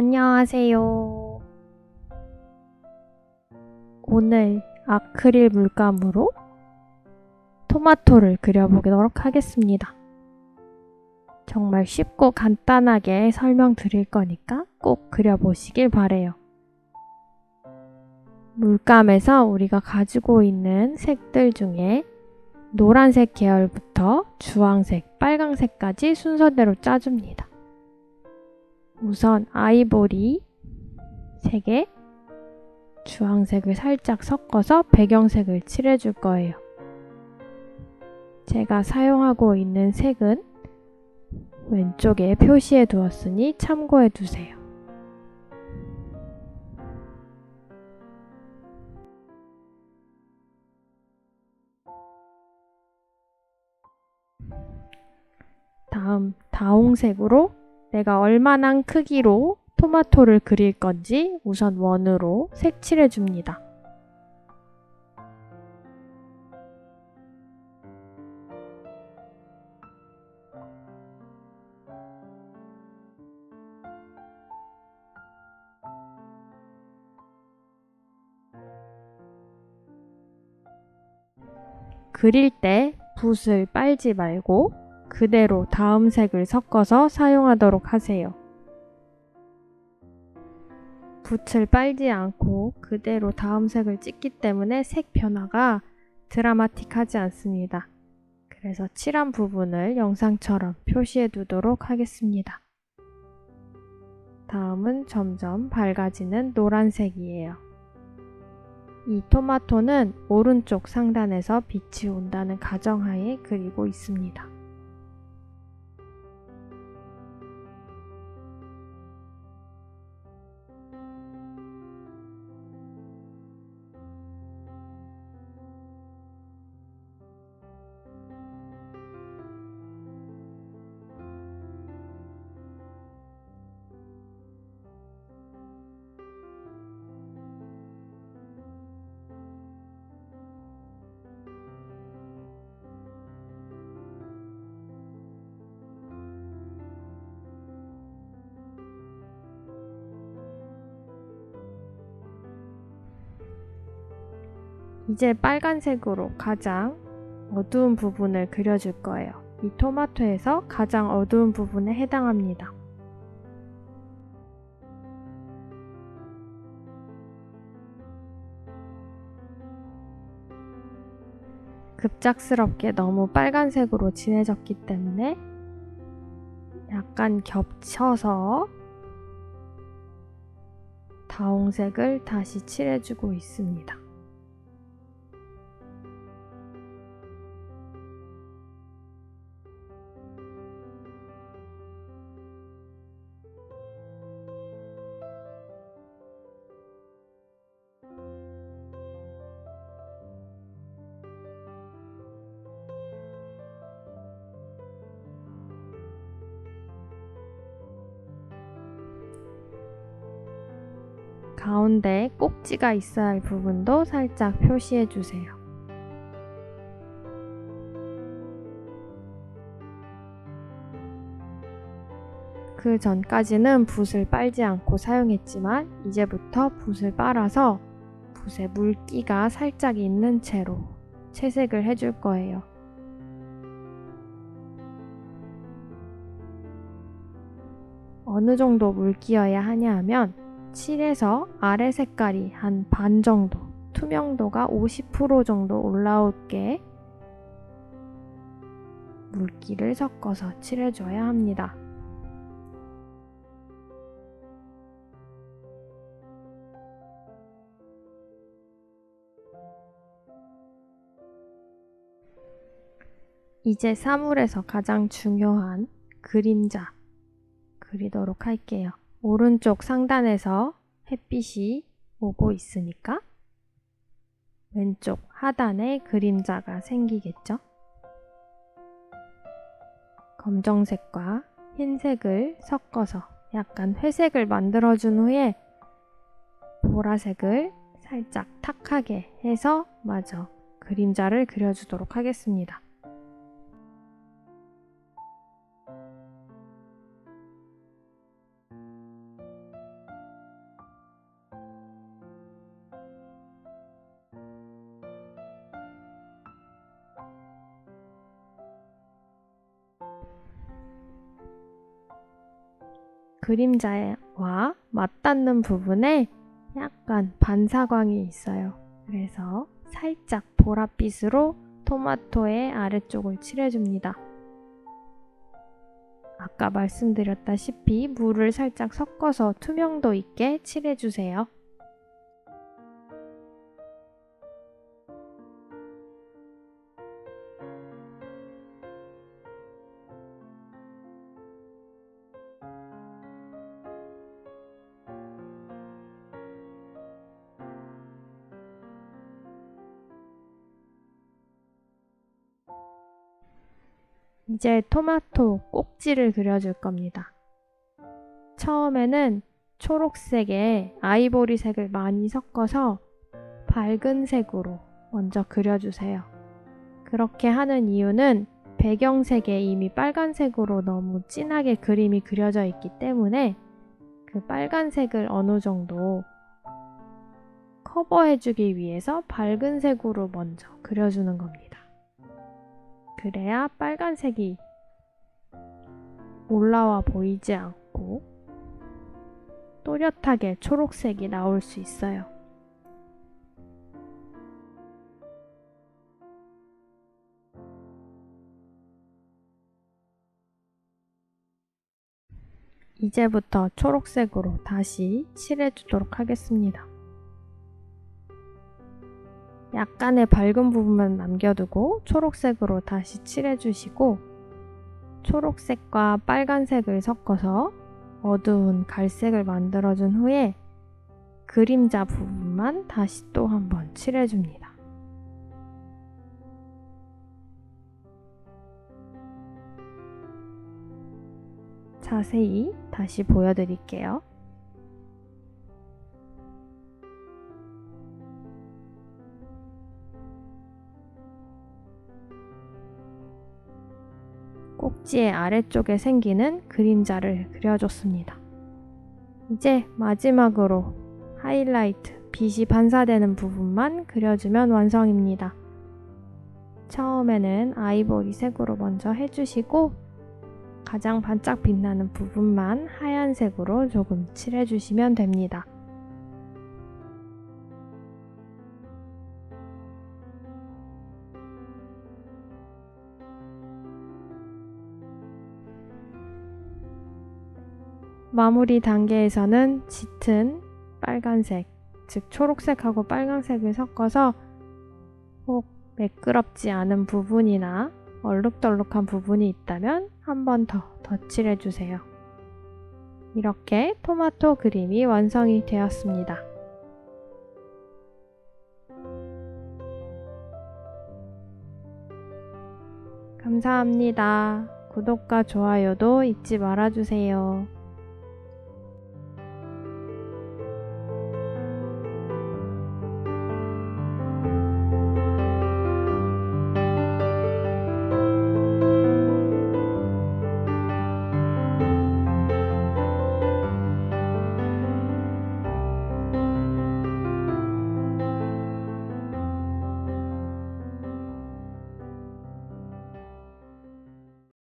안녕하세요. 오늘 아크릴 물감으로 토마토를 그려보도록 하겠습니다. 정말 쉽고 간단하게 설명드릴 거니까 꼭 그려보시길 바래요. 물감에서 우리가 가지고 있는 색들 중에 노란색 계열부터 주황색, 빨강색까지 순서대로 짜줍니다. 우선 아이보리 색에 주황색을 살짝 섞어서 배경색을 칠해줄 거예요. 제가 사용하고 있는 색은 왼쪽에 표시해 두었으니 참고해 두세요. 다음 다홍색으로 내가 얼마나 크기로 토마토를 그릴 건지 우선 원으로 색칠해 줍니다. 그릴 때 붓을 빨지 말고 그대로 다음 색을 섞어서 사용하도록 하세요. 붓을 빨지 않고 그대로 다음 색을 찍기 때문에 색 변화가 드라마틱하지 않습니다. 그래서 칠한 부분을 영상처럼 표시해 두도록 하겠습니다. 다음은 점점 밝아지는 노란색이에요. 이 토마토는 오른쪽 상단에서 빛이 온다는 가정하에 그리고 있습니다. 이제 빨간색으로 가장 어두운 부분을 그려줄 거예요. 이 토마토에서 가장 어두운 부분에 해당합니다. 급작스럽게 너무 빨간색으로 진해졌기 때문에 약간 겹쳐서 다홍색을 다시 칠해주고 있습니다. 가운데 꼭지가 있어야 할 부분도 살짝 표시해 주세요. 그 전까지는 붓을 빨지 않고 사용했지만 이제부터 붓을 빨아서 붓에 물기가 살짝 있는 채로 채색을 해줄 거예요. 어느 정도 물기여야 하냐 하면 칠해서 아래 색깔이 한 반 정도, 투명도가 50% 정도 올라오게 물기를 섞어서 칠해줘야 합니다. 이제 사물에서 가장 중요한 그림자 그리도록 할게요. 오른쪽 상단에서 햇빛이 오고 있으니까 왼쪽 하단에 그림자가 생기겠죠? 검정색과 흰색을 섞어서 약간 회색을 만들어준 후에 보라색을 살짝 탁하게 해서 마저 그림자를 그려주도록 하겠습니다. 그림자와 맞닿는 부분에 약간 반사광이 있어요. 그래서 살짝 보랏빛으로 토마토의 아래쪽을 칠해줍니다. 아까 말씀드렸다시피 물을 살짝 섞어서 투명도 있게 칠해주세요. 이제 토마토 꼭지를 그려줄 겁니다. 처음에는 초록색에 아이보리색을 많이 섞어서 밝은 색으로 먼저 그려주세요. 그렇게 하는 이유는 배경색에 이미 빨간색으로 너무 진하게 그림이 그려져 있기 때문에 그 빨간색을 어느 정도 커버해주기 위해서 밝은 색으로 먼저 그려주는 겁니다. 그래야 빨간색이 올라와 보이지 않고 또렷하게 초록색이 나올 수 있어요. 이제부터 초록색으로 다시 칠해주도록 하겠습니다. 약간의 밝은 부분만 남겨두고 초록색으로 다시 칠해주시고 초록색과 빨간색을 섞어서 어두운 갈색을 만들어준 후에 그림자 부분만 다시 또 한번 칠해줍니다. 자세히 다시 보여드릴게요. 꼭지의 아래쪽에 생기는 그림자를 그려줬습니다. 이제 마지막으로 하이라이트, 빛이 반사되는 부분만 그려주면 완성입니다. 처음에는 아이보리색으로 먼저 해주시고 가장 반짝 빛나는 부분만 하얀색으로 조금 칠해주시면 됩니다. 마무리 단계에서는 짙은 빨간색, 즉 초록색하고 빨간색을 섞어서 혹 매끄럽지 않은 부분이나 얼룩덜룩한 부분이 있다면 한 번 더 덧칠해주세요. 이렇게 토마토 그림이 완성이 되었습니다. 감사합니다. 구독과 좋아요도 잊지 말아주세요.